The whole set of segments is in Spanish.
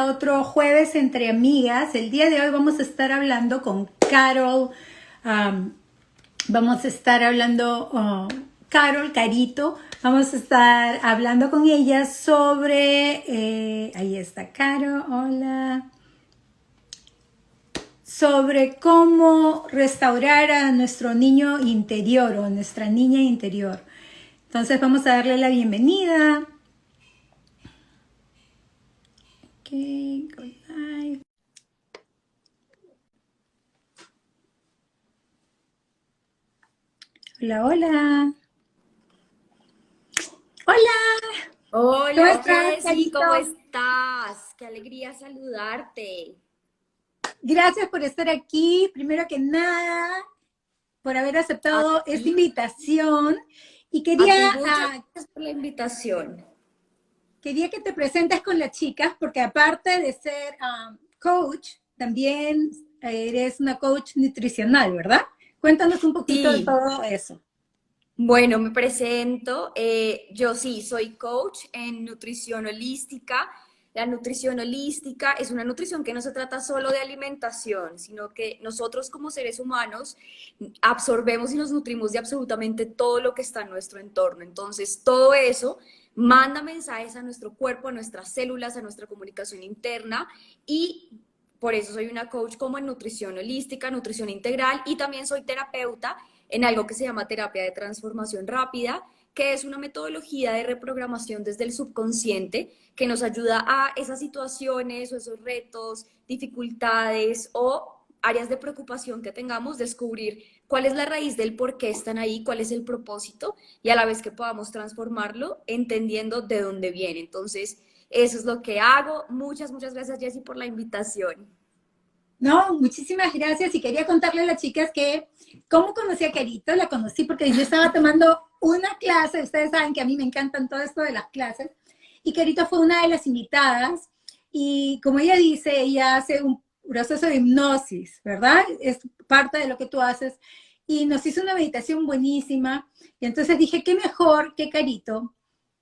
otro jueves entre amigas. El día de hoy vamos a estar hablando con Carol. Vamos a estar hablando, Carol, Carito. Vamos a estar hablando con ella sobre, ahí está Carol, hola. Sobre cómo restaurar a nuestro niño interior o nuestra niña interior. Entonces vamos a darle la bienvenida. Okay, go live. Hola, hola. Hola. ¿Cómo Hola estás, Jessy, Carito? ¿cómo estás? Qué alegría saludarte. Gracias por estar aquí. Primero que nada, por haber A aceptado esta ti, invitación. Y a ti, muchas gracias por la invitación. quería que te presentes con las chicas, porque aparte de ser coach, también eres una coach nutricional, ¿verdad? Cuéntanos un poquito de Sí, todo eso. bueno, me presento. Yo sí, soy coach en nutrición holística. La nutrición holística es una nutrición que no se trata solo de alimentación, sino que nosotros como seres humanos absorbemos y nos nutrimos de absolutamente todo lo que está en nuestro entorno. Entonces, todo eso manda mensajes a nuestro cuerpo, a nuestras células, a nuestra comunicación interna y por eso soy una coach como en nutrición holística, nutrición integral y también soy terapeuta en algo que se llama terapia de transformación rápida, que es una metodología de reprogramación desde el subconsciente que nos ayuda a esas situaciones o esos retos, dificultades o áreas de preocupación que tengamos, descubrir cuál es la raíz del por qué están ahí, cuál es el propósito y a la vez que podamos transformarlo entendiendo de dónde viene. Entonces, eso es lo que hago. Muchas gracias, Jessy, por la invitación. No, muchísimas gracias. Y quería contarle a las chicas que, ¿cómo conocí a Carito? La conocí porque yo estaba tomando una clase, ustedes saben que a mí me encantan todo esto de las clases, y Carito fue una de las invitadas, y como ella dice, ella hace un proceso de hipnosis, ¿verdad? Es parte de lo que tú haces, y nos hizo una meditación buenísima, y entonces dije, ¿qué mejor que Carito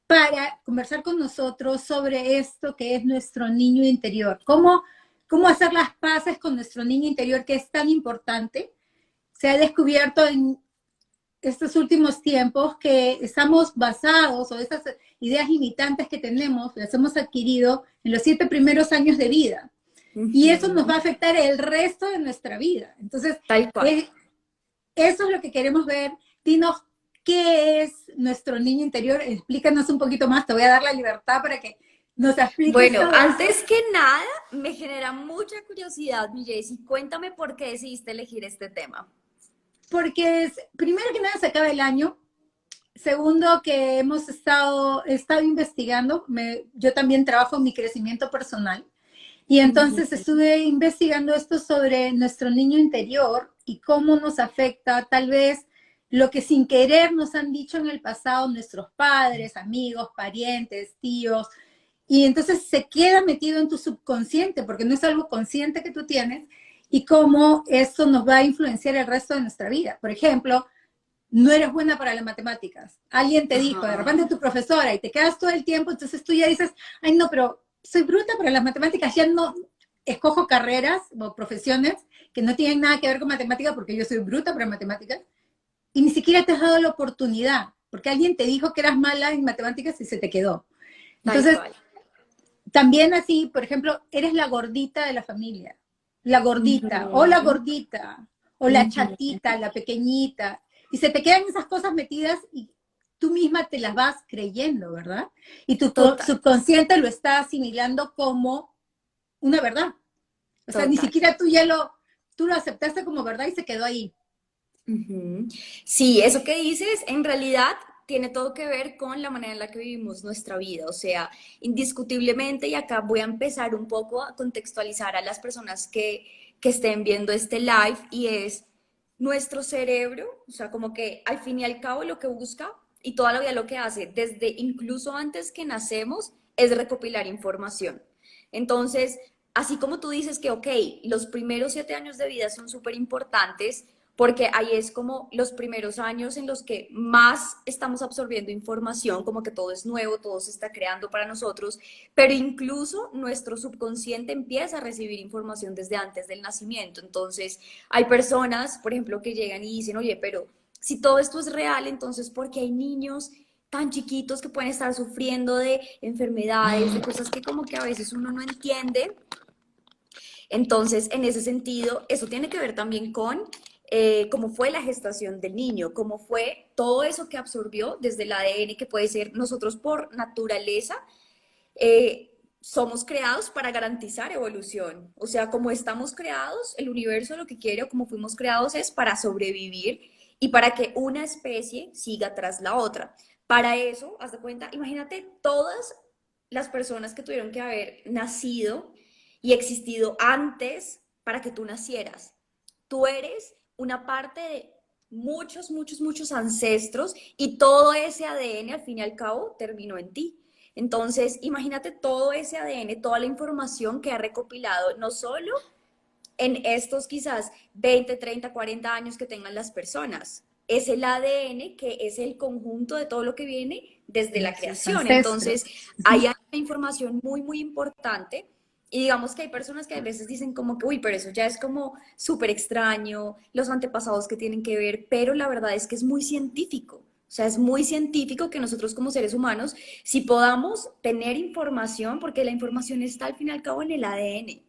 para conversar con nosotros sobre esto que es nuestro niño interior? ¿Cómo hacer las paces con nuestro niño interior, que es tan importante? Se ha descubierto en estos últimos tiempos que estamos basados, o esas ideas limitantes que tenemos, las hemos adquirido en los 7 primeros años de vida. Y eso nos va a Ujú. afectar el resto de nuestra vida. Entonces, Tal cual. eh, eso es lo que queremos ver. Dinos, ¿qué es nuestro niño interior? Explícanos un poquito más. Te voy a dar la libertad para que nos expliques Bueno, todo eso. antes que nada, me genera mucha curiosidad, mi Jessy. Cuéntame por qué decidiste elegir este tema. Porque primero que nada se acaba el año. Segundo, que he estado investigando. Yo también trabajo en mi crecimiento personal. Y Ujú. entonces estuve investigando esto sobre nuestro niño interior y cómo nos afecta tal vez lo que sin querer nos han dicho en el pasado nuestros padres, amigos, parientes, tíos. Y entonces se queda metido en tu subconsciente porque no es algo consciente que tú tienes, y cómo esto nos va a influenciar el resto de nuestra vida. Por ejemplo, no eres buena para las matemáticas. Alguien te dijo, de Ajá. repente tu profesora, y te quedas todo el tiempo, entonces tú ya dices, ay no, pero soy bruta para las matemáticas, ya no escojo carreras o profesiones que no tienen nada que ver con matemáticas porque yo soy bruta para matemáticas, y ni siquiera te has dado la oportunidad, porque alguien te dijo que eras mala en matemáticas y se te quedó. Tal Entonces, cual. también así, por ejemplo, eres la gordita de la familia, la Ujú, gordita, o la ujú. chatita, la pequeñita, y se te quedan esas cosas metidas y tú misma te las vas creyendo, ¿verdad? Y tu Total, subconsciente lo está asimilando como una verdad. O sea, ni total. siquiera tú lo aceptaste como verdad y se quedó ahí. Ujú. Sí, eso que dices en realidad tiene todo que ver con la manera en la que vivimos nuestra vida. O sea, indiscutiblemente, y acá voy a empezar un poco a contextualizar a las personas que estén viendo este live, y es nuestro cerebro, o sea, como que al fin y al cabo lo que busca y toda la vida lo que hace, desde incluso antes que nacemos, es recopilar información. Entonces, así como tú dices que, ok, los primeros 7 años de vida son súper importantes, porque ahí es como los primeros años en los que más estamos absorbiendo información, como que todo es nuevo, todo se está creando para nosotros, pero incluso nuestro subconsciente empieza a recibir información desde antes del nacimiento. Entonces, hay personas, por ejemplo, que llegan y dicen, oye, pero si todo esto es real, entonces, ¿por qué hay niños tan chiquitos que pueden estar sufriendo de enfermedades, de cosas que como que a veces uno no entiende? Entonces, en ese sentido, eso tiene que ver también con cómo fue la gestación del niño, cómo fue todo eso que absorbió desde el ADN, que puede ser nosotros por naturaleza, somos creados para garantizar evolución. O sea, como estamos creados, el universo lo que quiere o como fuimos creados es para sobrevivir y para que una especie siga tras la otra. Para eso, haz de cuenta, imagínate todas las personas que tuvieron que haber nacido y existido antes para que tú nacieras. Tú eres una parte de muchos, muchos, muchos ancestros y todo ese ADN al fin y al cabo terminó en ti. Entonces, imagínate todo ese ADN, toda la información que ha recopilado, no solo en estos quizás 20, 30, 40 años que tengan las personas. Es el ADN que es el conjunto de todo lo que viene desde la creación. Entonces, hay una información muy, muy importante. Y digamos que hay personas que a veces dicen como que, uy, pero eso ya es como súper extraño, los antepasados que tienen que ver, pero la verdad es que es muy científico. O sea, es muy científico que nosotros como seres humanos, si podamos tener información, porque la información está al fin y al cabo en el ADN.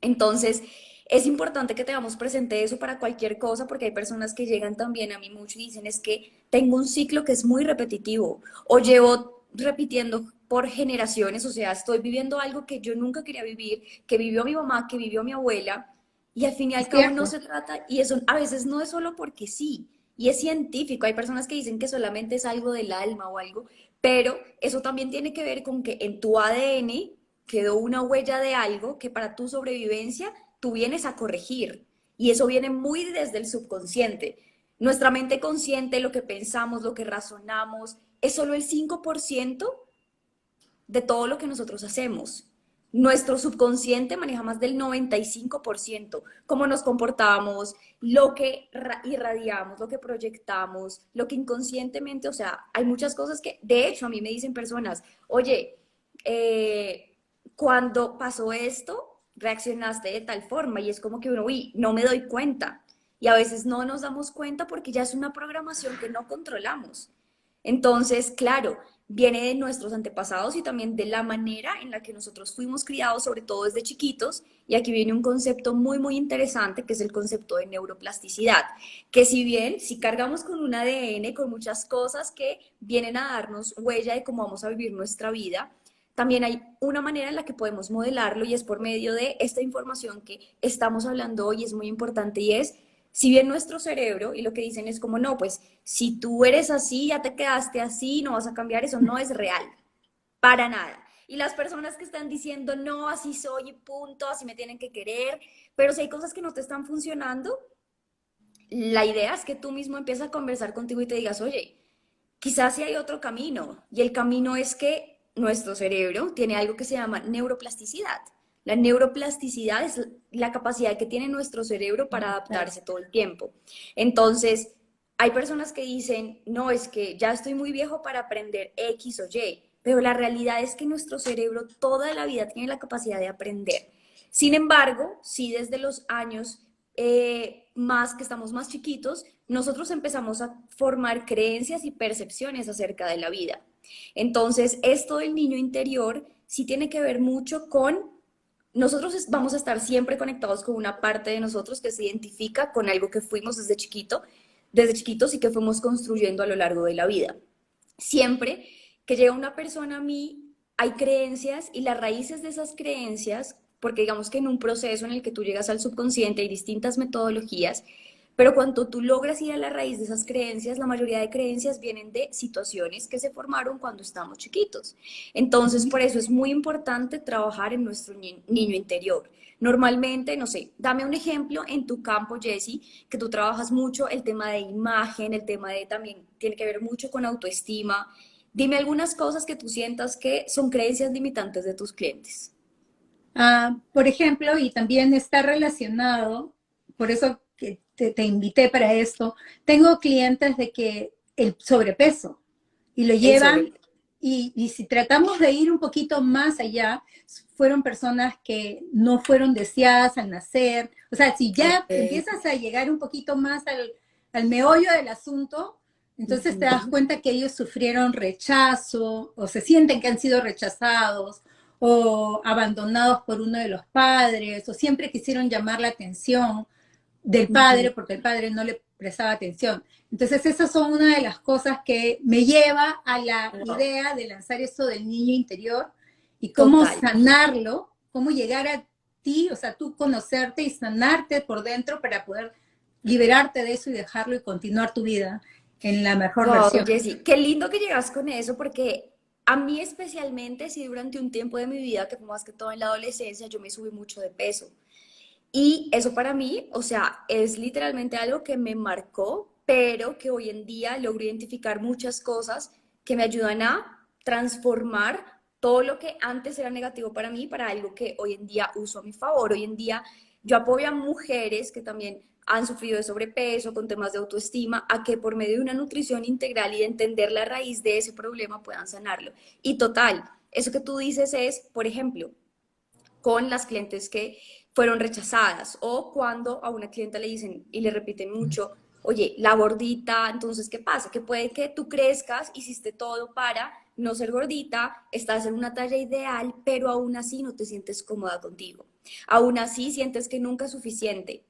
Entonces, es importante que tengamos presente eso para cualquier cosa, porque hay personas que llegan también a mí mucho y dicen, es que tengo un ciclo que es muy repetitivo o llevo repitiendo por generaciones, o sea, estoy viviendo algo que yo nunca quería vivir, que vivió mi mamá, que vivió mi abuela, y al fin y al Es cabo no cierto. se trata, y eso a veces no es solo porque sí, y es científico, hay personas que dicen que solamente es algo del alma o algo, pero eso también tiene que ver con que en tu ADN quedó una huella de algo que para tu sobrevivencia tú vienes a corregir. Y eso viene muy desde el subconsciente. Nuestra mente consciente, lo que pensamos, lo que razonamos, es solo el 5% de todo lo que nosotros hacemos. Nuestro subconsciente maneja más del 95%, cómo nos comportamos, lo que irradiamos, lo que proyectamos, lo que inconscientemente, o sea, hay muchas cosas que, de hecho, a mí me dicen personas, oye, cuando pasó esto, reaccionaste de tal forma y es como que uno, uy, no me doy cuenta. Y a veces no nos damos cuenta porque ya es una programación que no controlamos. Entonces, claro, viene de nuestros antepasados y también de la manera en la que nosotros fuimos criados, sobre todo desde chiquitos. Y aquí viene un concepto muy, muy interesante, que es el concepto de neuroplasticidad, que si bien si cargamos con un ADN, con muchas cosas que vienen a darnos huella de cómo vamos a vivir nuestra vida, también hay una manera en la que podemos modelarlo y es por medio de esta información que estamos hablando hoy, es muy importante y es, si bien nuestro cerebro, y lo que dicen es como, no, pues si tú eres así, ya te quedaste así, no vas a cambiar, eso no es real, para nada. Y las personas que están diciendo, no, así soy y punto, así me tienen que querer, pero si hay cosas que no te están funcionando, la idea es que tú mismo empieces a conversar contigo y te digas, oye, quizás sí hay otro camino, y el camino es que nuestro cerebro tiene algo que se llama neuroplasticidad. La neuroplasticidad es la capacidad que tiene nuestro cerebro para adaptarse todo el tiempo. Entonces, hay personas que dicen, no, es que ya estoy muy viejo para aprender X o Y, pero la realidad es que nuestro cerebro toda la vida tiene la capacidad de aprender. Sin embargo, si desde los años más que estamos más chiquitos, nosotros empezamos a formar creencias y percepciones acerca de la vida. Entonces, esto del niño interior sí tiene que ver mucho con nosotros vamos a estar siempre conectados con una parte de nosotros que se identifica con algo que fuimos desde chiquitos y que fuimos construyendo a lo largo de la vida. Siempre que llega una persona a mí, hay creencias y las raíces de esas creencias, porque digamos que en un proceso en el que tú llegas al subconsciente hay distintas metodologías, pero cuando tú logras ir a la raíz de esas creencias, la mayoría de creencias vienen de situaciones que se formaron cuando estamos chiquitos. Entonces, por eso es muy importante trabajar en nuestro niño interior. Normalmente, no sé, dame un ejemplo en tu campo, Jessie, que tú trabajas mucho el tema de imagen, el tema de también tiene que ver mucho con autoestima. Dime algunas cosas que tú sientas que son creencias limitantes de tus clientes. Por ejemplo, y también está relacionado, por eso que te invité para esto, tengo clientes de que el sobrepeso y lo El llevan, sobre. y si tratamos de ir un poquito más allá, fueron personas que no fueron deseadas al nacer. O sea, si ya Ok. empiezas a llegar un poquito más al meollo del asunto, entonces te das Ujú. cuenta que ellos sufrieron rechazo o se sienten que han sido rechazados o abandonados por uno de los padres o siempre quisieron llamar la atención del padre Ujú. porque el padre no le prestaba atención. Entonces esas son una de las cosas que me lleva a la Wow. idea de lanzar esto del niño interior y cómo Total. sanarlo, cómo llegar a ti, o sea, tú conocerte y sanarte por dentro para poder liberarte de eso y dejarlo y continuar tu vida en la mejor Wow, versión. Jessy, qué lindo que llegas con eso, porque a mí especialmente, si durante un tiempo de mi vida, que fue más que todo en la adolescencia, yo me subí mucho de peso. Y eso para mí, o sea, es literalmente algo que me marcó, pero que hoy en día logro identificar muchas cosas que me ayudan a transformar todo lo que antes era negativo para mí para algo que hoy en día uso a mi favor. Hoy en día yo apoyo a mujeres que también han sufrido de sobrepeso, con temas de autoestima, a que por medio de una nutrición integral y de entender la raíz de ese problema puedan sanarlo. Y total, eso que tú dices es, por ejemplo, con las clientes que fueron rechazadas o cuando a una clienta le dicen y le repiten mucho, oye, la gordita, entonces, ¿qué pasa? Que puede que tú crezcas, hiciste todo para no ser gordita, estás en una talla ideal, pero aún así no te sientes cómoda contigo. Aún así sientes que nunca es suficiente.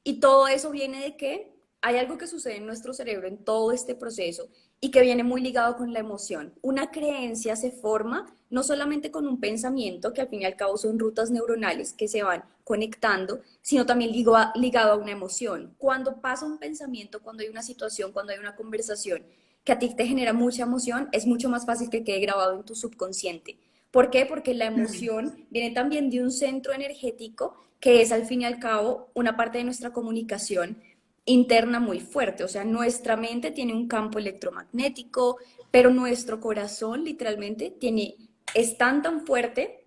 Y todo eso viene de que hay algo que sucede en nuestro cerebro en todo este proceso y que viene muy ligado con la emoción. Una creencia se forma no solamente con un pensamiento, que al fin y al cabo son rutas neuronales que se van conectando, sino también ligado a una emoción. Cuando pasa un pensamiento, cuando hay una situación, cuando hay una conversación que a ti te genera mucha emoción, es mucho más fácil que quede grabado en tu subconsciente. ¿Por qué? Porque la emoción viene también de un centro energético que es al fin y al cabo una parte de nuestra comunicación interna muy fuerte. O sea, nuestra mente tiene un campo electromagnético, pero nuestro corazón literalmente tiene, es tan fuerte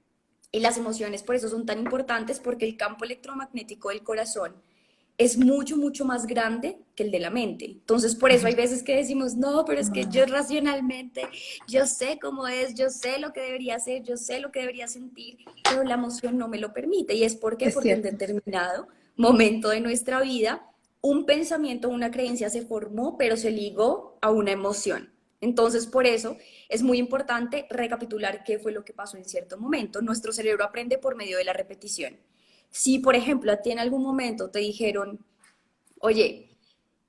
y las emociones por eso son tan importantes porque el campo electromagnético del corazón es mucho más grande que el de la mente. Entonces, por eso hay veces que decimos, no, pero es que yo racionalmente, yo sé cómo es, yo sé lo que debería hacer, yo sé lo que debería sentir, pero la emoción no me lo permite. ¿Y es por qué? Es Porque en cierto. determinado momento de nuestra vida, un pensamiento, una creencia se formó, pero se ligó a una emoción. Entonces, por eso es muy importante recapitular qué fue lo que pasó en cierto momento. Nuestro cerebro aprende por medio de la repetición. Si, por ejemplo, a ti en algún momento te dijeron, oye,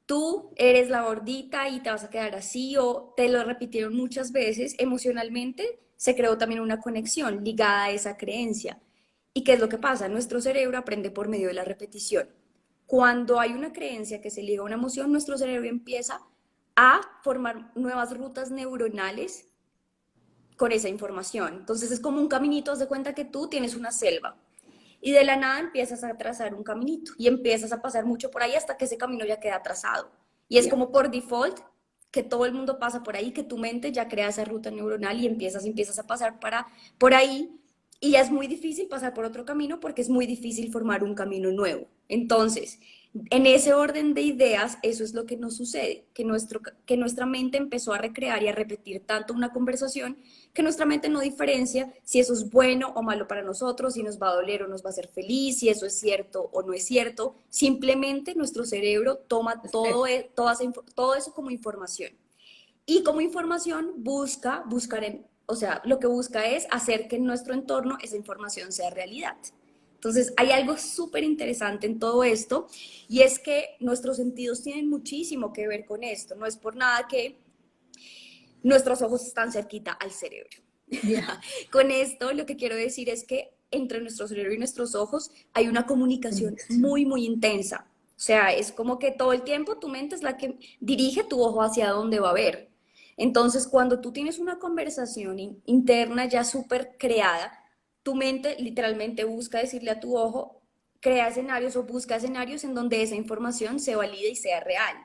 tú eres la gordita y te vas a quedar así, o te lo repitieron muchas veces, emocionalmente se creó también una conexión ligada a esa creencia. ¿Y qué es lo que pasa? Nuestro cerebro aprende por medio de la repetición. Cuando hay una creencia que se liga a una emoción, nuestro cerebro empieza a formar nuevas rutas neuronales con esa información. Entonces es como un caminito, haz de cuenta que tú tienes una selva y de la nada empiezas a trazar un caminito y empiezas a pasar mucho por ahí hasta que ese camino ya queda trazado. Y es Yeah. como por default que todo el mundo pasa por ahí, que tu mente ya crea esa ruta neuronal y empiezas a pasar por ahí y ya es muy difícil pasar por otro camino porque es muy difícil formar un camino nuevo. Entonces, en ese orden de ideas, eso es lo que nos sucede, que nuestra mente empezó a recrear y a repetir tanto una conversación que nuestra mente no diferencia si eso es bueno o malo para nosotros, si nos va a doler o nos va a hacer feliz, si eso es cierto o no es cierto. Simplemente nuestro cerebro toma todo eso como información. Y como información o sea, lo que busca es hacer que en nuestro entorno esa información sea realidad. Entonces, hay algo súper interesante en todo esto y es que nuestros sentidos tienen muchísimo que ver con esto. No es por nada que nuestros ojos están cerquita al cerebro. Yeah. Con esto lo que quiero decir es que entre nuestro cerebro y nuestros ojos hay una comunicación muy intensa. O sea, es como que todo el tiempo tu mente es la que dirige tu ojo hacia dónde va a ver. Entonces, cuando tú tienes una conversación interna ya súper creada, tu mente literalmente busca decirle a tu ojo, crea escenarios o busca escenarios en donde esa información se valide y sea real.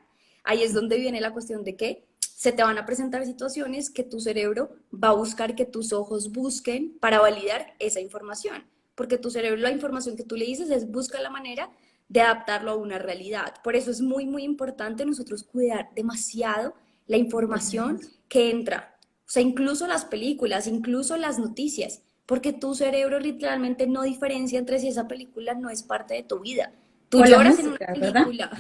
Ahí es donde viene la cuestión de que se te van a presentar situaciones que tu cerebro va a buscar que tus ojos busquen para validar esa información. Porque tu cerebro, la información que tú le dices es busca la manera de adaptarlo a una realidad. Por eso es muy, muy importante nosotros cuidar demasiado la información que entra. O sea, incluso las películas, incluso las noticias, porque tu cerebro literalmente no diferencia entre si esa película no es parte de tu vida. Tú O la lloras en una música, ¿verdad? película.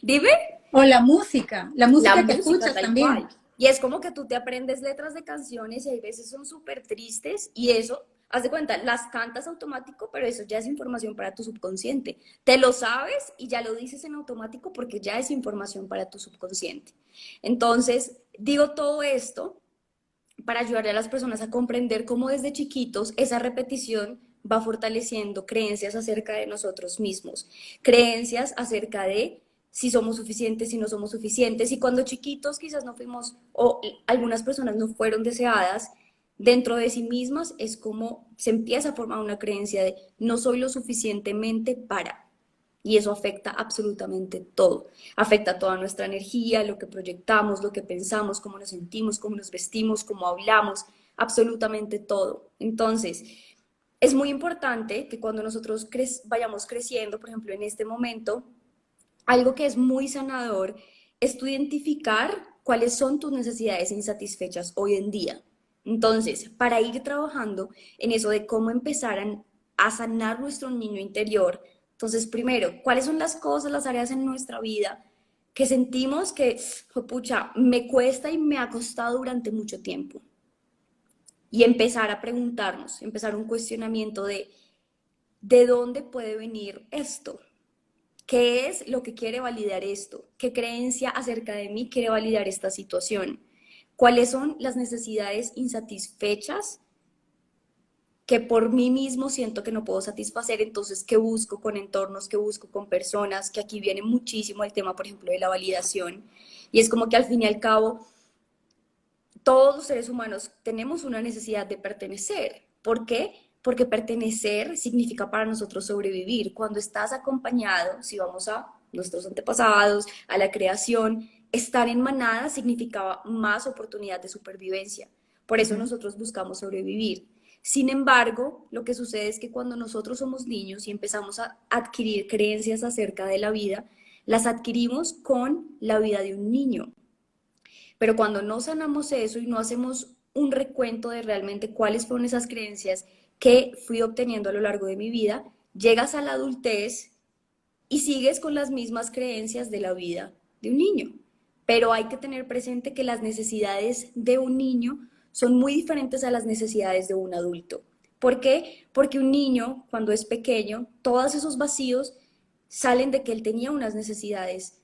Dime. O la La música que música escuchas tal también. cual. Y es como que tú te aprendes letras de canciones y hay veces son súper tristes y eso, haz de cuenta, las cantas automático, pero eso ya es información para tu subconsciente. Te lo sabes y ya lo dices en automático porque ya es información para tu subconsciente. Entonces, digo todo esto para ayudar a las personas a comprender cómo desde chiquitos esa repetición va fortaleciendo creencias acerca de nosotros mismos, creencias acerca de si somos suficientes, si no somos suficientes, y cuando chiquitos quizás no fuimos, o algunas personas no fueron deseadas, dentro de sí mismas es como se empieza a formar una creencia de no soy lo suficientemente para. Y eso afecta absolutamente todo. Afecta toda nuestra energía, lo que proyectamos, lo que pensamos, cómo nos sentimos, cómo nos vestimos, cómo hablamos, absolutamente todo. Entonces, es muy importante que cuando nosotros vayamos creciendo, por ejemplo, en este momento, algo que es muy sanador es tu identificar cuáles son tus necesidades insatisfechas hoy en día. Entonces, para ir trabajando en eso de cómo empezar a sanar nuestro niño interior, entonces, primero, ¿cuáles son las cosas, las áreas en nuestra vida que sentimos que, oh, pucha, me cuesta y me ha costado durante mucho tiempo? Y empezar a preguntarnos, empezar un cuestionamiento de dónde puede venir esto. ¿Qué es lo que quiere validar esto? ¿Qué creencia acerca de mí quiere validar esta situación? ¿Cuáles son las necesidades insatisfechas que por mí mismo siento que no puedo satisfacer? Entonces, ¿qué busco con entornos? ¿Qué busco con personas? Que aquí viene muchísimo el tema, por ejemplo, de la validación. Y es como que al fin y al cabo, todos los seres humanos tenemos una necesidad de pertenecer. ¿Por qué? Porque pertenecer significa para nosotros sobrevivir. Cuando estás acompañado, si vamos a nuestros antepasados, a la creación, estar en manada significaba más oportunidad de supervivencia. Por eso nosotros buscamos sobrevivir. Sin embargo, lo que sucede es que cuando nosotros somos niños y empezamos a adquirir creencias acerca de la vida, las adquirimos con la vida de un niño. Pero cuando no sanamos eso y no hacemos un recuento de realmente cuáles fueron esas creencias que fui obteniendo a lo largo de mi vida, llegas a la adultez y sigues con las mismas creencias de la vida de un niño. Pero hay que tener presente que las necesidades de un niño son muy diferentes a las necesidades de un adulto. ¿Por qué? Porque un niño, cuando es pequeño, todos esos vacíos salen de que él tenía unas necesidades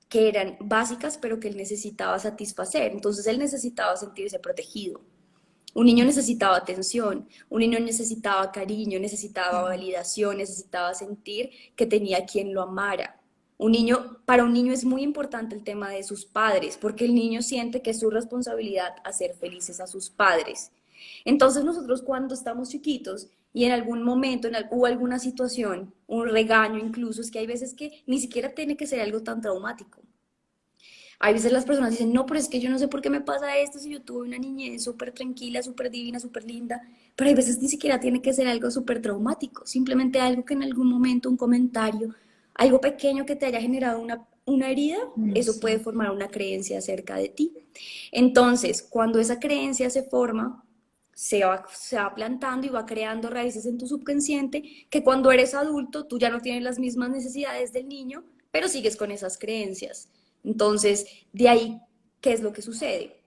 que eran básicas, pero que él necesitaba satisfacer. Entonces él necesitaba sentirse protegido. Un niño necesitaba atención, un niño necesitaba cariño, necesitaba validación, necesitaba sentir que tenía quien lo amara. Para un niño es muy importante el tema de sus padres, porque el niño siente que es su responsabilidad hacer felices a sus padres. Entonces nosotros cuando estamos chiquitos y en algún momento hubo alguna situación, un regaño incluso, es que hay veces que ni siquiera tiene que ser algo tan traumático. Hay veces las personas dicen, no, pero es que yo no sé por qué me pasa esto si yo tuve una niñez súper tranquila, súper divina, súper linda, pero hay veces ni siquiera tiene que ser algo súper traumático, simplemente algo que en algún momento, un comentario, algo pequeño que te haya generado una herida, eso puede formar una creencia acerca de ti. Entonces, cuando esa creencia se forma, se va plantando y va creando raíces en tu subconsciente que cuando eres adulto tú ya no tienes las mismas necesidades del niño, pero sigues con esas creencias. Entonces, de ahí, ¿qué es lo que sucede?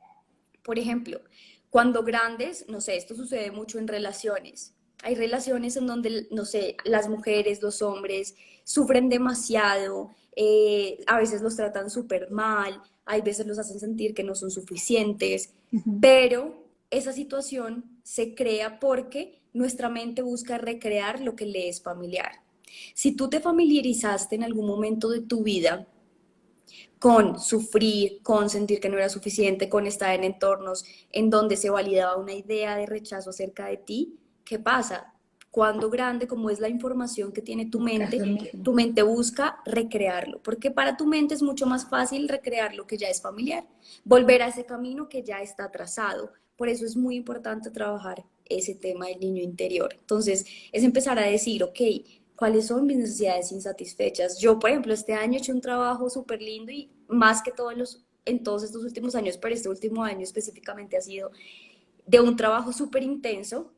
Por ejemplo, cuando grandes, no sé, esto sucede mucho en relaciones. Hay relaciones en donde, no sé, las mujeres, los hombres sufren demasiado, a veces los tratan súper mal, hay veces los hacen sentir que no son suficientes, pero esa situación se crea porque nuestra mente busca recrear lo que le es familiar. Si tú te familiarizaste en algún momento de tu vida con sufrir, con sentir que no era suficiente, con estar en entornos en donde se validaba una idea de rechazo acerca de ti, ¿qué pasa? Cuando grande, como es la información que tiene tu mente busca recrearlo, porque para tu mente es mucho más fácil recrear lo que ya es familiar, volver a ese camino que ya está trazado. Por eso es muy importante trabajar ese tema del niño interior. Entonces, es empezar a decir, ok, cuáles son mis necesidades insatisfechas. Yo, por ejemplo, este año he hecho un trabajo súper lindo y más que en todos estos últimos años, pero este último año específicamente ha sido de un trabajo súper intenso,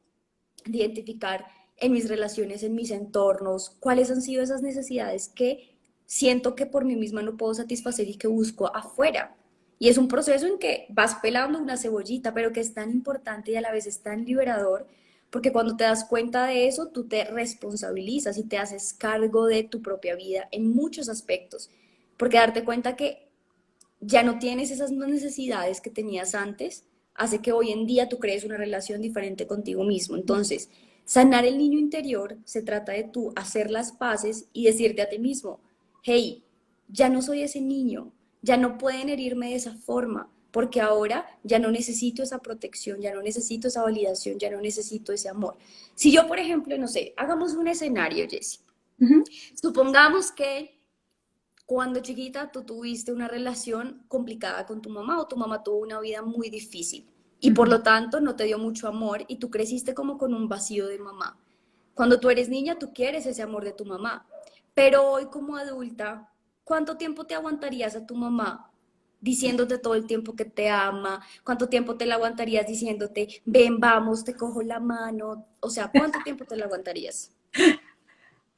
de identificar en mis relaciones, en mis entornos, cuáles han sido esas necesidades que siento que por mí misma no puedo satisfacer y que busco afuera. Y es un proceso en que vas pelando una cebollita, pero que es tan importante y a la vez es tan liberador, porque cuando te das cuenta de eso, tú te responsabilizas y te haces cargo de tu propia vida en muchos aspectos. Porque darte cuenta que ya no tienes esas necesidades que tenías antes, hace que hoy en día tú crees una relación diferente contigo mismo. Entonces, sanar el niño interior se trata de tú hacer las paces y decirte a ti mismo, hey, ya no soy ese niño, ya no pueden herirme de esa forma, porque ahora ya no necesito esa protección, ya no necesito esa validación, ya no necesito ese amor. Si yo, por ejemplo, no sé, hagamos un escenario, Jessie. Supongamos que cuando chiquita tú tuviste una relación complicada con tu mamá o tu mamá tuvo una vida muy difícil y por lo tanto no te dio mucho amor y tú creciste como con un vacío de mamá. Cuando tú eres niña, tú quieres ese amor de tu mamá, pero hoy como adulta, ¿cuánto tiempo te aguantarías a tu mamá diciéndote todo el tiempo que te ama? ¿Cuánto tiempo te la aguantarías diciéndote, ven, vamos, te cojo la mano? O sea, ¿cuánto tiempo te la aguantarías?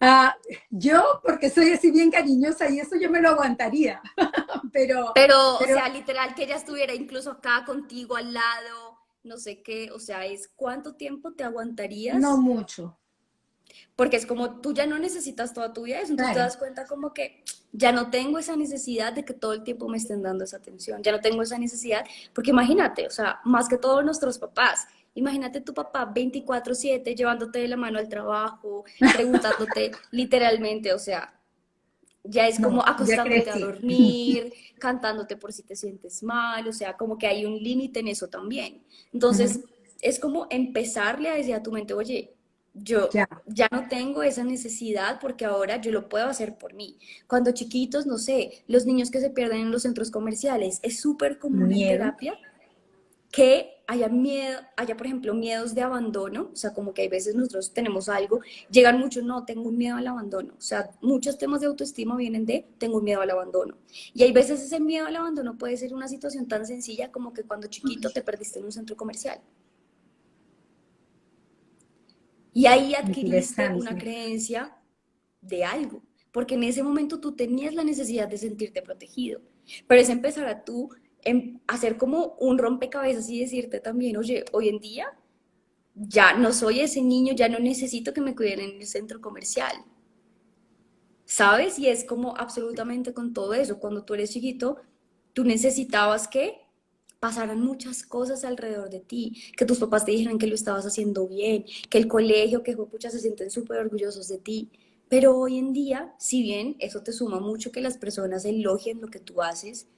Ah, yo, porque soy así bien cariñosa y eso yo me lo aguantaría, pero, Pero, o pero sea, literal, que ella estuviera incluso acá contigo al lado, no sé qué, o sea, es cuánto tiempo te no aguantarías, mucho, porque es como tú ya no necesitas toda tu vida eso, entonces te claro. das cuenta como que ya no tengo esa necesidad de que todo el tiempo me estén dando esa atención, ya no tengo esa necesidad, porque imagínate, o sea, más que todos nuestros papás, imagínate tu papá 24/7 llevándote de la mano al trabajo, preguntándote literalmente, o sea, ya es como No, ya acostándote a crecí. dormir, cantándote por si te sientes mal, o sea, como que hay un límite en eso también. Entonces, es como empezarle a decir a tu mente, oye, yo Ya, ya no tengo esa necesidad porque ahora yo lo puedo hacer por mí. Cuando chiquitos, no sé, los niños que se pierden en los centros comerciales, es súper común en miedo. terapia que haya miedo, haya por ejemplo miedos de abandono, o sea, como que hay veces nosotros tenemos algo, llegan muchos, no, tengo un miedo al abandono, o sea, muchos temas de autoestima vienen de, tengo un miedo al abandono. Y hay veces ese miedo al abandono puede ser una situación tan sencilla como que cuando chiquito te perdiste en un centro comercial. Y ahí adquiriste una Interesante. creencia de algo, porque en ese momento tú tenías la necesidad de sentirte protegido, pero es empezar a tú hacer como un rompecabezas y decirte también, oye, hoy en día ya no soy ese niño, ya no necesito que me cuiden en el centro comercial, ¿sabes? Y es como absolutamente con todo eso, cuando tú eres chiquito, tú necesitabas que pasaran muchas cosas alrededor de ti, que tus papás te dijeran que lo estabas haciendo bien, que el colegio, que pucha, se sienten súper orgullosos de ti. Pero hoy en día, si bien eso te suma mucho que las personas elogien lo que tú haces,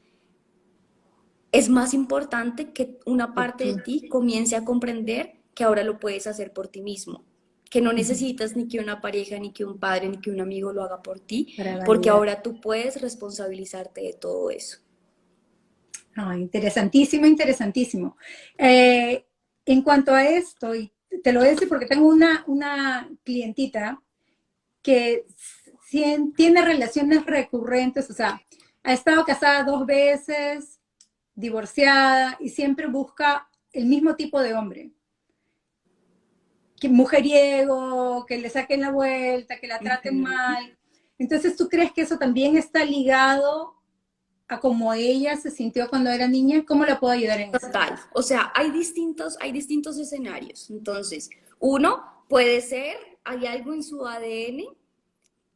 es más importante que una Que parte de tú. ti comience a comprender que ahora lo puedes hacer por ti mismo, que no necesitas ni que una pareja, ni que un padre, ni que un amigo lo haga por ti, Para porque validar. ahora tú puedes responsabilizarte de todo eso. Ah, interesantísimo, interesantísimo. En cuanto a esto, y te lo voy a decir porque tengo una clientita que tiene relaciones recurrentes, o sea, ha estado casada 2 veces, divorciada, y siempre busca el mismo tipo de hombre. Que mujeriego, que le saquen la vuelta, que la traten Ujú. mal. Entonces, ¿tú crees que eso también está ligado a cómo ella se sintió cuando era niña? ¿Cómo la puedo ayudar en eso? Total, o sea, hay distintos escenarios. Entonces, uno puede ser, hay algo en su ADN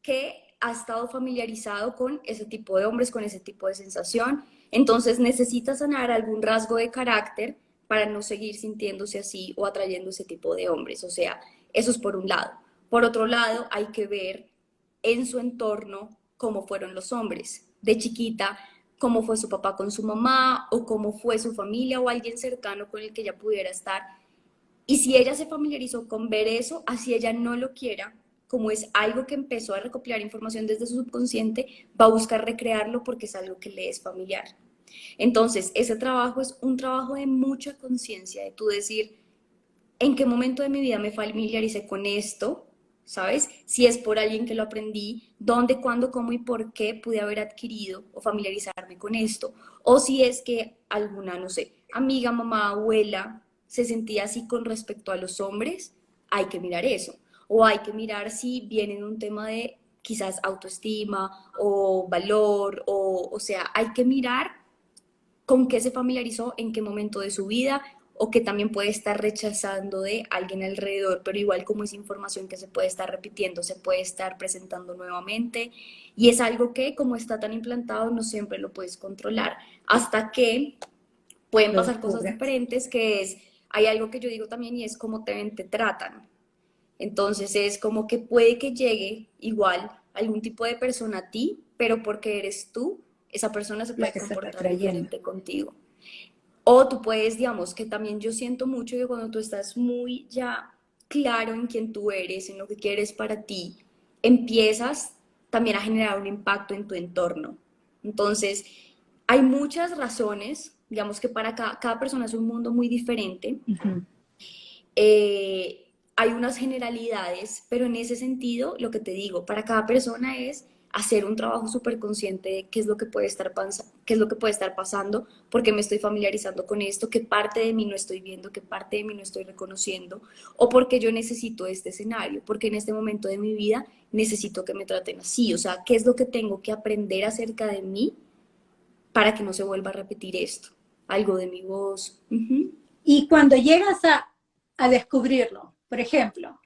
que ha estado familiarizado con ese tipo de hombres, con ese tipo de sensación. Entonces necesita sanar algún rasgo de carácter para no seguir sintiéndose así o atrayendo ese tipo de hombres. O sea, eso es por un lado. Por otro lado, hay que ver en su entorno cómo fueron los hombres. De chiquita, cómo fue su papá con su mamá o cómo fue su familia o alguien cercano con el que ella pudiera estar. Y si ella se familiarizó con ver eso, así ella no lo quiera, como es algo que empezó a recopilar información desde su subconsciente, va a buscar recrearlo porque es algo que le es familiar. Entonces, ese trabajo es un trabajo de mucha conciencia, de tú decir, ¿en qué momento de mi vida me familiaricé con esto? ¿sabes? Si es por alguien que lo aprendí, dónde, cuándo, cómo y por qué pude haber adquirido o familiarizarme con esto. O si es que alguna, no sé, amiga, mamá, abuela se sentía así con respecto a los hombres, hay que mirar eso. O hay que mirar si viene en un tema de quizás autoestima o valor, o sea, hay que mirar con qué se familiarizó, en qué momento de su vida, o que también puede estar rechazando de alguien alrededor, pero igual como es información que se puede estar repitiendo, se puede estar presentando nuevamente, y es algo que como está tan implantado no siempre lo puedes controlar, hasta que pueden Lo pasar cosas descubres. diferentes, que es, hay algo que yo digo también y es cómo te ven, te tratan. Entonces es como que puede que llegue igual algún tipo de persona a ti, pero porque eres tú, esa persona se La puede que se está comportar trayendo. diferente contigo. O tú puedes, digamos, que también yo siento mucho que cuando tú estás muy ya claro en quién tú eres, en lo que quieres para ti, empiezas también a generar un impacto en tu entorno. Entonces, hay muchas razones, digamos que para cada persona es un mundo muy diferente. Ujú. Hay unas generalidades, pero en ese sentido, lo que te digo, para cada persona es hacer un trabajo súper consciente de qué es lo que puede estar qué es lo que puede estar pasando, porque me estoy familiarizando con esto, qué parte de mí no estoy viendo, qué parte de mí no estoy reconociendo, o porque yo necesito este escenario, porque en este momento de mi vida necesito que me traten así, o sea, qué es lo que tengo que aprender acerca de mí para que no se vuelva a repetir esto, algo de mi voz. Y cuando llegas a descubrirlo, por ejemplo,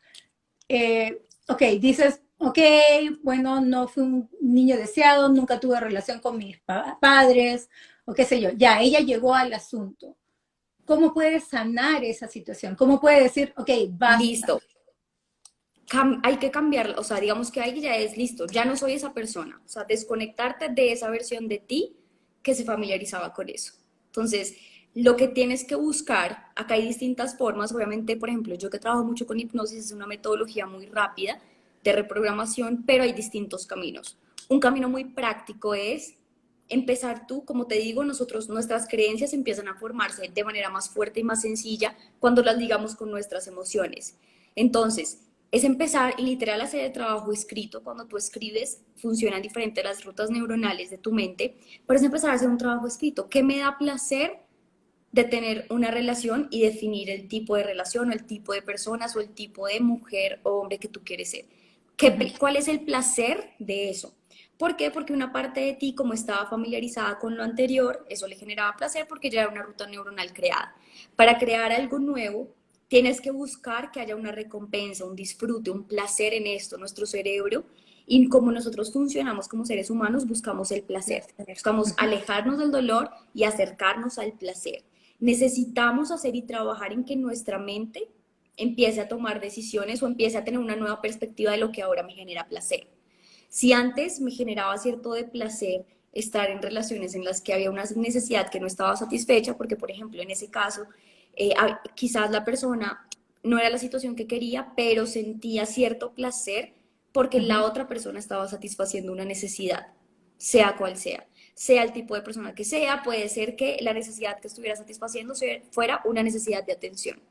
ok, dices, ok, bueno, no fui un niño deseado, nunca tuve relación con mis padres, o qué sé yo, ya, ella llegó al asunto. ¿Cómo puede sanar esa situación? ¿Cómo puede decir, ok, basta? Listo, hay que cambiar, o sea, digamos que ahí ya es listo, ya no soy esa persona, o sea, desconectarte de esa versión de ti que se familiarizaba con eso. Entonces, lo que tienes que buscar, acá hay distintas formas, obviamente, por ejemplo, yo que trabajo mucho con hipnosis, es una metodología muy rápida de reprogramación, pero hay distintos caminos. Un camino muy práctico es empezar tú, como te digo, nuestras creencias empiezan a formarse de manera más fuerte y más sencilla cuando las ligamos con nuestras emociones. Entonces, es empezar y literal hacer el trabajo escrito. Cuando tú escribes, funcionan diferentes las rutas neuronales de tu mente, pero es empezar a hacer un trabajo escrito. ¿Qué me da placer de tener una relación y definir el tipo de relación o el tipo de personas o el tipo de mujer o hombre que tú quieres ser? ¿Cuál es el placer de eso? ¿Por qué? Porque una parte de ti, como estaba familiarizada con lo anterior, eso le generaba placer porque ya era una ruta neuronal creada. Para crear algo nuevo, tienes que buscar que haya una recompensa, un disfrute, un placer en esto. Nuestro cerebro y como nosotros funcionamos como seres humanos, buscamos el placer. Placer. Buscamos Ujú. alejarnos del dolor y acercarnos al placer. Necesitamos hacer y trabajar en que nuestra mente empiece a tomar decisiones o empiece a tener una nueva perspectiva de lo que ahora me genera placer. Si antes me generaba cierto de placer estar en relaciones en las que había una necesidad que no estaba satisfecha, porque por ejemplo en ese caso quizás la persona no era la situación que quería, pero sentía cierto placer porque la Ujú. otra persona estaba satisfaciendo una necesidad, sea cual sea. Sea el tipo de persona que sea, puede ser que la necesidad que estuviera satisfaciendo fuera una necesidad de atención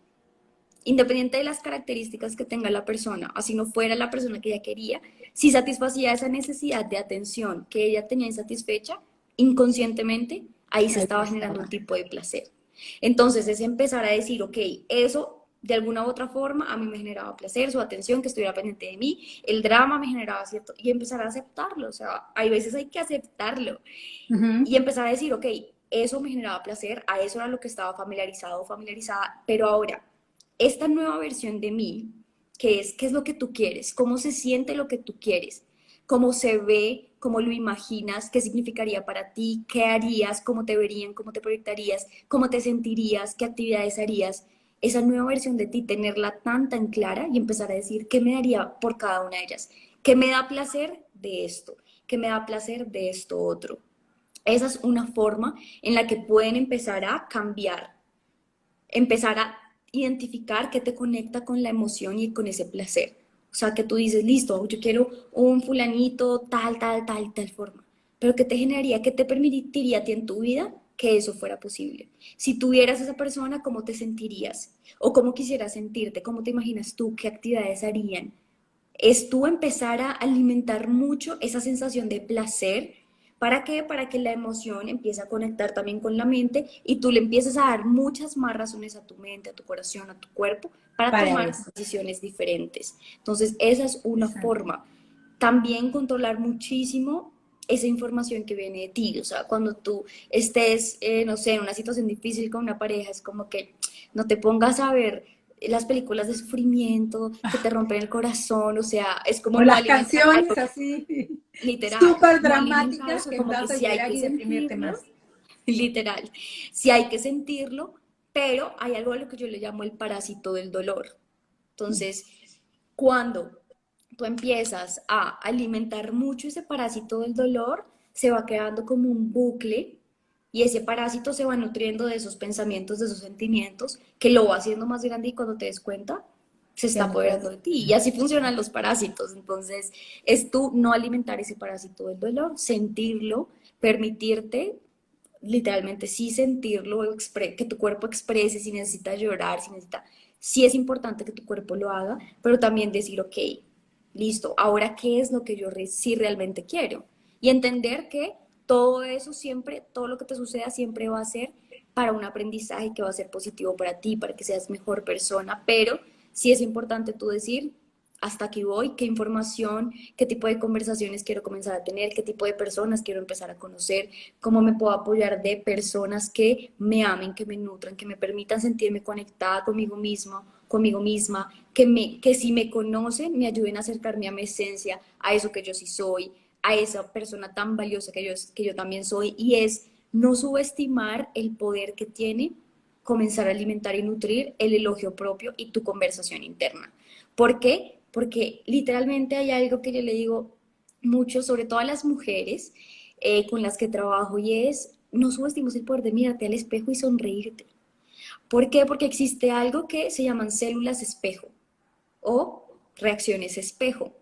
independiente de las características que tenga la persona, así no fuera la persona que ella quería, si satisfacía esa necesidad de atención que ella tenía insatisfecha, inconscientemente, ahí se Ahí estaba generando un estaba. tipo de placer. Entonces es empezar a decir, ok, eso de alguna u otra forma a mí me generaba placer, su atención, que estuviera pendiente de mí, el drama me generaba cierto, y empezar a aceptarlo, o sea, hay veces hay que aceptarlo Ujú. y empezar a decir, ok, eso me generaba placer, a eso era lo que estaba familiarizado o familiarizada, pero ahora, esta nueva versión de mí, que es qué es lo que tú quieres, cómo se siente lo que tú quieres, cómo se ve, cómo lo imaginas, qué significaría para ti, qué harías, cómo te verían, cómo te proyectarías, cómo te sentirías, qué actividades harías, esa nueva versión de ti, tenerla tan clara y empezar a decir qué me daría por cada una de ellas, qué me da placer de esto, qué me da placer de esto otro. Esa es una forma en la que pueden empezar a cambiar, empezar a identificar qué te conecta con la emoción y con ese placer. O sea, que tú dices, listo, yo quiero un fulanito tal forma. Pero ¿qué te generaría, qué te permitiría a ti en tu vida que eso fuera posible? Si tuvieras esa persona, ¿cómo te sentirías? ¿O cómo quisieras sentirte? ¿Cómo te imaginas tú? ¿Qué actividades harían? es tú empezar a alimentar mucho esa sensación de placer. ¿Para qué? Para que la emoción empiece a conectar también con la mente y tú le empieces a dar muchas más razones a tu mente, a tu corazón, a tu cuerpo para Para tomar eso. decisiones diferentes. Entonces, esa es una Exacto. forma. También controlar muchísimo esa información que viene de ti. O sea, cuando tú estés, no sé, en una situación difícil con una pareja, es como que no te pongas a ver las películas de sufrimiento que te rompen el corazón, o sea, es como O no las alimentar algo canciones así literal, súper no alimentar dramáticas eso, que como vas que a sí hay llorar que y deprimirte sentirlo, más. literal, sí hay que sentirlo, pero hay algo a lo que yo le llamo el parásito del dolor. Entonces, cuando tú empiezas a alimentar mucho ese parásito del dolor, se va quedando como un bucle y ese parásito se va nutriendo de esos pensamientos, de esos sentimientos, que lo va haciendo más grande y cuando te des cuenta, se está Ya no apoderando puedes. de ti. Y así funcionan los parásitos. Entonces, es tú no alimentar ese parásito del dolor, sentirlo, permitirte literalmente sí sentirlo, que tu cuerpo exprese, si necesita llorar, si necesita, sí es importante que tu cuerpo lo haga, pero también decir, ok, listo, ahora qué es lo que yo sí realmente quiero. Y entender que todo eso siempre, todo lo que te suceda siempre va a ser para un aprendizaje que va a ser positivo para ti, para que seas mejor persona, pero sí es importante tú decir, hasta aquí voy, qué información, qué tipo de conversaciones quiero comenzar a tener, qué tipo de personas quiero empezar a conocer, cómo me puedo apoyar de personas que me amen, que me nutran, que me permitan sentirme conectada conmigo mismo, conmigo misma, que si me conocen me ayuden a acercarme a mi esencia, a eso que yo sí soy, a esa persona tan valiosa que yo también soy, y es no subestimar el poder que tiene comenzar a alimentar y nutrir el elogio propio y tu conversación interna. ¿Por qué? Porque literalmente hay algo que yo le digo mucho, sobre todo a las mujeres con las que trabajo, y es, no subestimos el poder de mirarte al espejo y sonreírte. ¿Por qué? Porque existe algo que se llaman células espejo o reacciones espejo.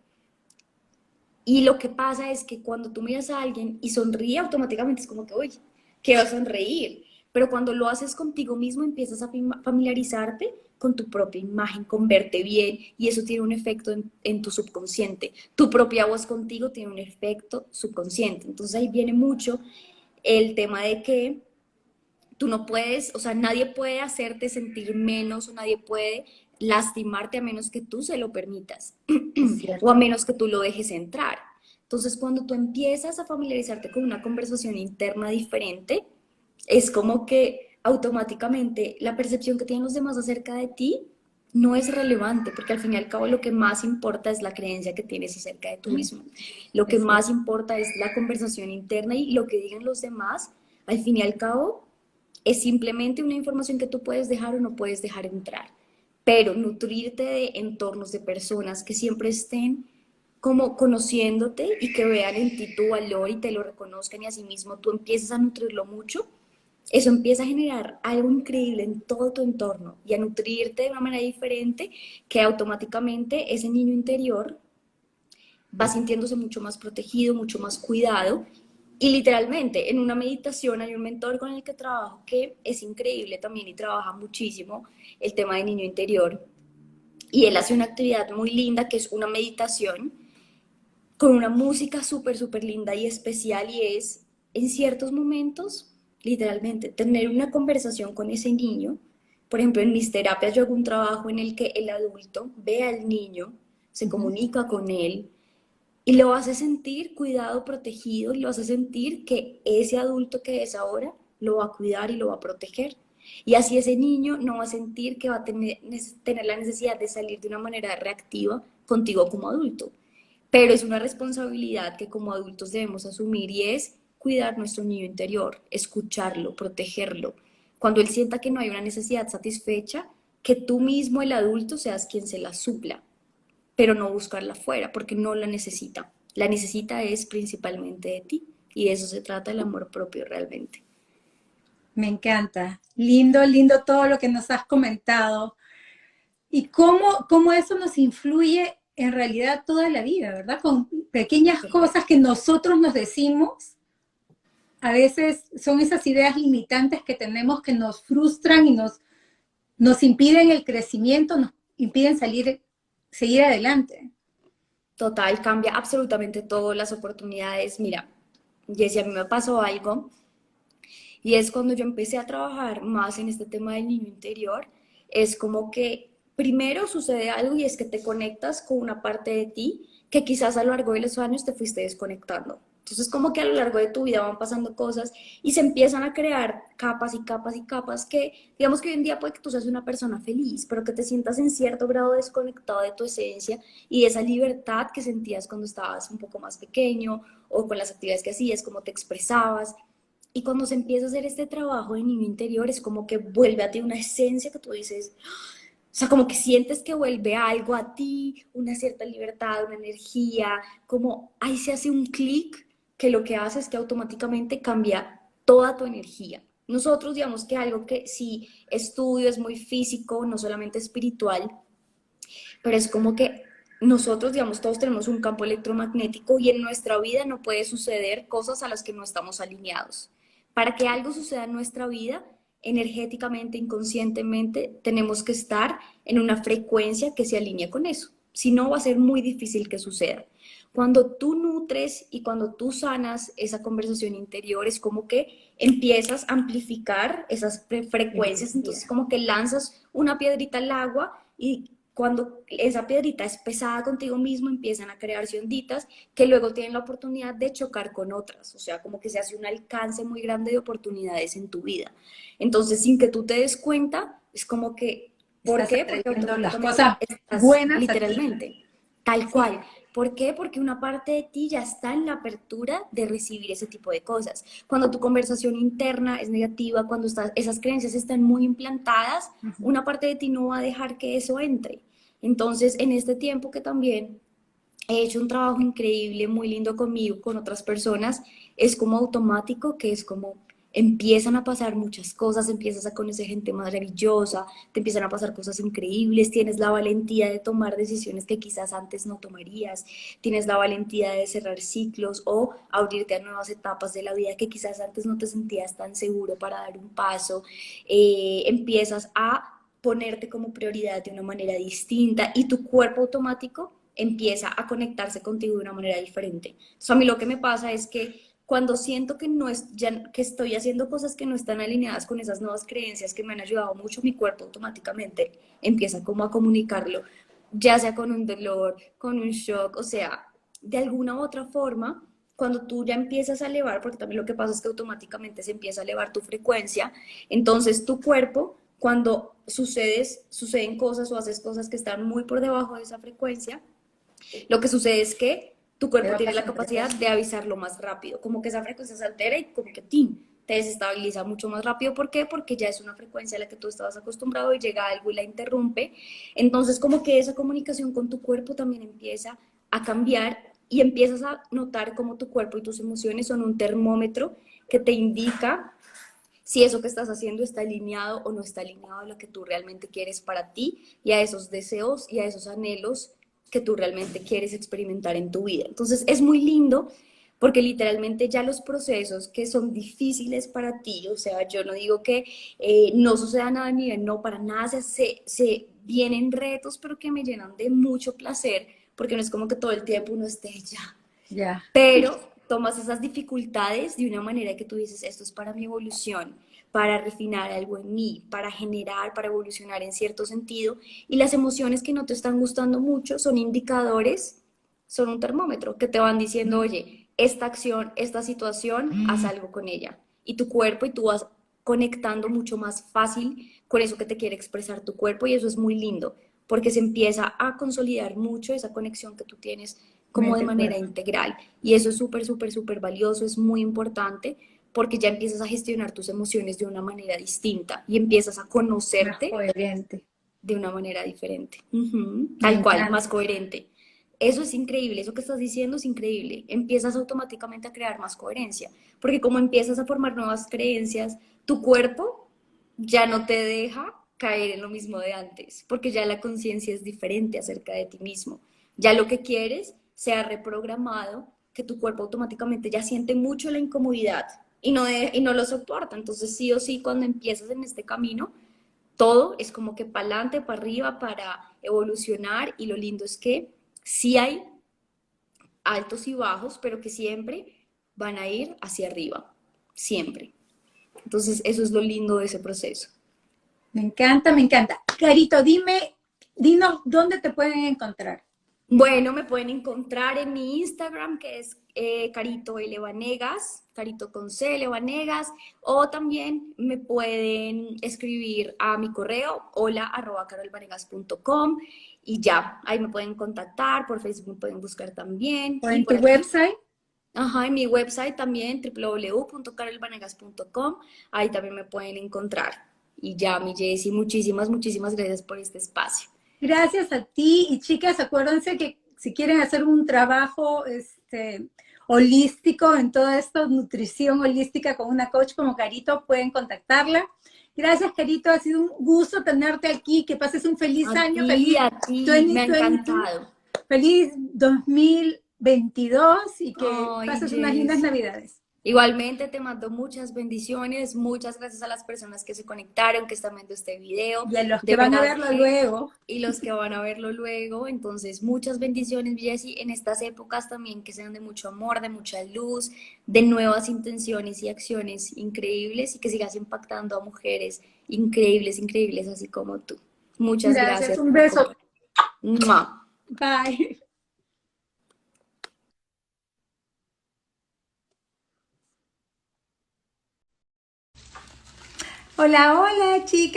Y lo que pasa es que cuando tú miras a alguien y sonríe, automáticamente es como que, oye, que va a sonreír. Pero cuando lo haces contigo mismo, empiezas a familiarizarte con tu propia imagen, con verte bien, y eso tiene un efecto en tu subconsciente. Tu propia voz contigo tiene un efecto subconsciente. Entonces ahí viene mucho el tema de que tú no puedes, o sea, nadie puede hacerte sentir menos o nadie puede lastimarte a menos que tú se lo permitas Es o a cierto. menos que tú lo dejes entrar. Entonces, cuando tú empiezas a familiarizarte con una conversación interna diferente, es como que automáticamente la percepción que tienen los demás acerca de ti no es relevante, porque al fin y al cabo lo que más importa es la creencia que tienes acerca de tú mismo. Lo que Es más cierto. importa es la conversación interna y lo que digan los demás, al fin y al cabo, es simplemente una información que tú puedes dejar o no puedes dejar entrar. Pero nutrirte de entornos de personas que siempre estén como conociéndote y que vean en ti tu valor y te lo reconozcan y asimismo tú empiezas a nutrirlo mucho, eso empieza a generar algo increíble en todo tu entorno y a nutrirte de una manera diferente que automáticamente ese niño interior va sintiéndose mucho más protegido, mucho más cuidado. Y literalmente, en una meditación hay un mentor con el que trabajo que es increíble también y trabaja muchísimo el tema de niño interior. Y él hace una actividad muy linda que es una meditación con una música súper, súper linda y especial y es en ciertos momentos, literalmente, tener una conversación con ese niño. Por ejemplo, en mis terapias yo hago un trabajo en el que el adulto ve al niño, se Ujú. comunica con él y lo hace sentir cuidado, protegido, y lo hace sentir que ese adulto que es ahora lo va a cuidar y lo va a proteger. Y así ese niño no va a sentir que va a tener la necesidad de salir de una manera reactiva contigo como adulto. Pero es una responsabilidad que como adultos debemos asumir y es cuidar nuestro niño interior, escucharlo, protegerlo. Cuando él sienta que no hay una necesidad satisfecha, que tú mismo, el adulto, seas quien se la supla, pero no buscarla afuera, porque no la necesita. La necesita es principalmente de ti, y de eso se trata el amor propio realmente. Me encanta. Lindo, lindo todo lo que nos has comentado. Y cómo eso nos influye en realidad toda la vida, ¿verdad? Con pequeñas cosas que nosotros nos decimos, a veces son esas ideas limitantes que tenemos que nos frustran y nos impiden el crecimiento, nos impiden seguir adelante. Total, cambia absolutamente todo, las oportunidades. Mira, Jessie, a mí me pasó algo y es cuando yo empecé a trabajar más en este tema del niño interior, es como que primero sucede algo y es que te conectas con una parte de ti que quizás a lo largo de los años te fuiste desconectando. Entonces como que a lo largo de tu vida van pasando cosas y se empiezan a crear capas y capas y capas que, digamos que hoy en día puede que tú seas una persona feliz, pero que te sientas en cierto grado desconectado de tu esencia y de esa libertad que sentías cuando estabas un poco más pequeño o con las actividades que hacías, cómo te expresabas. Y cuando se empieza a hacer este trabajo de niño interior, es como que vuelve a ti una esencia que tú dices, o sea, como que sientes que vuelve algo a ti, una cierta libertad, una energía, como ahí se hace un clic que lo que hace es que automáticamente cambia toda tu energía. Nosotros, digamos que algo que si estudio es muy físico, no solamente espiritual, pero es como que nosotros, digamos, todos tenemos un campo electromagnético y en nuestra vida no puede suceder cosas a las que no estamos alineados. Para que algo suceda en nuestra vida, energéticamente, inconscientemente, tenemos que estar en una frecuencia que se alinee con eso. Si no, va a ser muy difícil que suceda. Cuando tú nutres y cuando tú sanas esa conversación interior, es como que empiezas a amplificar esas frecuencias, entonces como que lanzas una piedrita al agua y cuando esa piedrita es pesada contigo mismo, empiezan a crearse onditas que luego tienen la oportunidad de chocar con otras, o sea, como que se hace un alcance muy grande de oportunidades en tu vida. Entonces, sin que tú te des cuenta, es como que, ¿por Estás qué? Porque atrayendo las automáticamente cosas estás buenas a ti. literalmente, tal Sí, cual. ¿Por qué? Porque una parte de ti ya está en la apertura de recibir ese tipo de cosas. Cuando tu conversación interna es negativa, cuando esas creencias están muy implantadas, una parte de ti no va a dejar que eso entre. Entonces, en este tiempo que también he hecho un trabajo increíble, muy lindo conmigo, con otras personas, es como automático, que es como empiezan a pasar muchas cosas, empiezas a conocer gente maravillosa, te empiezan a pasar cosas increíbles, tienes la valentía de tomar decisiones que quizás antes no tomarías, tienes la valentía de cerrar ciclos o abrirte a nuevas etapas de la vida que quizás antes no te sentías tan seguro para dar un paso, empiezas a ponerte como prioridad de una manera distinta y tu cuerpo automático empieza a conectarse contigo de una manera diferente. Entonces, a mí lo que me pasa es que cuando siento que, no es, ya, que estoy haciendo cosas que no están alineadas con esas nuevas creencias que me han ayudado mucho, mi cuerpo automáticamente empieza como a comunicarlo, ya sea con un dolor, con un shock, o sea, de alguna u otra forma, cuando tú ya empiezas a elevar, porque también lo que pasa es que automáticamente se empieza a elevar tu frecuencia, entonces tu cuerpo, cuando suceden cosas o haces cosas que están muy por debajo de esa frecuencia, lo que sucede es que tu te cuerpo va tiene la pasando capacidad de avisarlo más rápido, como que esa frecuencia se altera y como que ¡tin! Te desestabiliza mucho más rápido. ¿Por qué? Porque ya es una frecuencia a la que tú estabas acostumbrado y llega algo y la interrumpe. Entonces como que esa comunicación con tu cuerpo también empieza a cambiar y empiezas a notar cómo tu cuerpo y tus emociones son un termómetro que te indica si eso que estás haciendo está alineado o no está alineado a lo que tú realmente quieres para ti y a esos deseos y a esos anhelos que tú realmente quieres experimentar en tu vida. Entonces es muy lindo porque literalmente ya los procesos que son difíciles para ti, o sea, yo no digo que no suceda nada a nivel, no, para nada se vienen retos, pero que me llenan de mucho placer, porque no es como que todo el tiempo uno esté ya, ya. pero tomas esas dificultades de una manera que tú dices, esto es para mi evolución, para refinar algo en mí, para generar, para evolucionar en cierto sentido. Y las emociones que no te están gustando mucho son indicadores, son un termómetro que te van diciendo, oye, esta acción, esta situación, haz algo con ella. Y tu cuerpo y tú vas conectando mucho más fácil con eso que te quiere expresar tu cuerpo y eso es muy lindo porque se empieza a consolidar mucho esa conexión que tú tienes como de Mente, manera cuerpo. integral. Y eso es súper, súper, súper valioso, es muy importante porque ya empiezas a gestionar tus emociones de una manera distinta y empiezas a Más conocerte coherente. de una manera diferente. Ujú, Me tal cual, más encanta. coherente. Eso es increíble, eso que estás diciendo es increíble. Empiezas automáticamente a crear más coherencia, porque como empiezas a formar nuevas creencias, tu cuerpo ya no te deja caer en lo mismo de antes, porque ya la conciencia es diferente acerca de ti mismo. Ya lo que quieres se ha reprogramado, que tu cuerpo automáticamente ya siente mucho la incomodidad y no lo soporta. Entonces sí o sí, cuando empiezas en este camino, todo es como que para adelante, para arriba, para evolucionar y lo lindo es que sí hay altos y bajos, pero que siempre van a ir hacia arriba, siempre. Entonces, eso es lo lindo de ese proceso. Me encanta, me encanta. Carito, dinos dónde te pueden encontrar. Bueno, me pueden encontrar en mi Instagram, que es Carito L. Vanegas, Carito con C, L. Vanegas, o también me pueden escribir a mi correo, hola@carolvanegas.com, y ya, ahí me pueden contactar, por Facebook me pueden buscar también, O y en por tu aquí. website. Ajá, en mi website también, www.carolvanegas.com, ahí también me pueden encontrar. Y ya, mi Jessy, muchísimas, muchísimas gracias por este espacio. Gracias a ti. Y chicas, acuérdense que si quieren hacer un trabajo holístico en todo esto, nutrición holística con una coach como Carito, pueden contactarla. Gracias, Carito. Ha sido un gusto tenerte aquí. Que pases un feliz año. Feliz A ti, me ha 2022. encantado. Feliz 2022 y que Ay, pases unas lindas Jess. Navidades. Igualmente te mando muchas bendiciones, muchas gracias a las personas que se conectaron, que están viendo este video, Y a los que de van a verdad verlo que, luego. y los que van a verlo luego, entonces muchas bendiciones, Jessy, en estas épocas también que sean de mucho amor, de mucha luz, de nuevas intenciones y acciones increíbles y que sigas impactando a mujeres increíbles, increíbles, así como tú. Muchas Gracias. gracias Un por beso. compartir. ¡Mua! Bye. Hola, hola, chicas.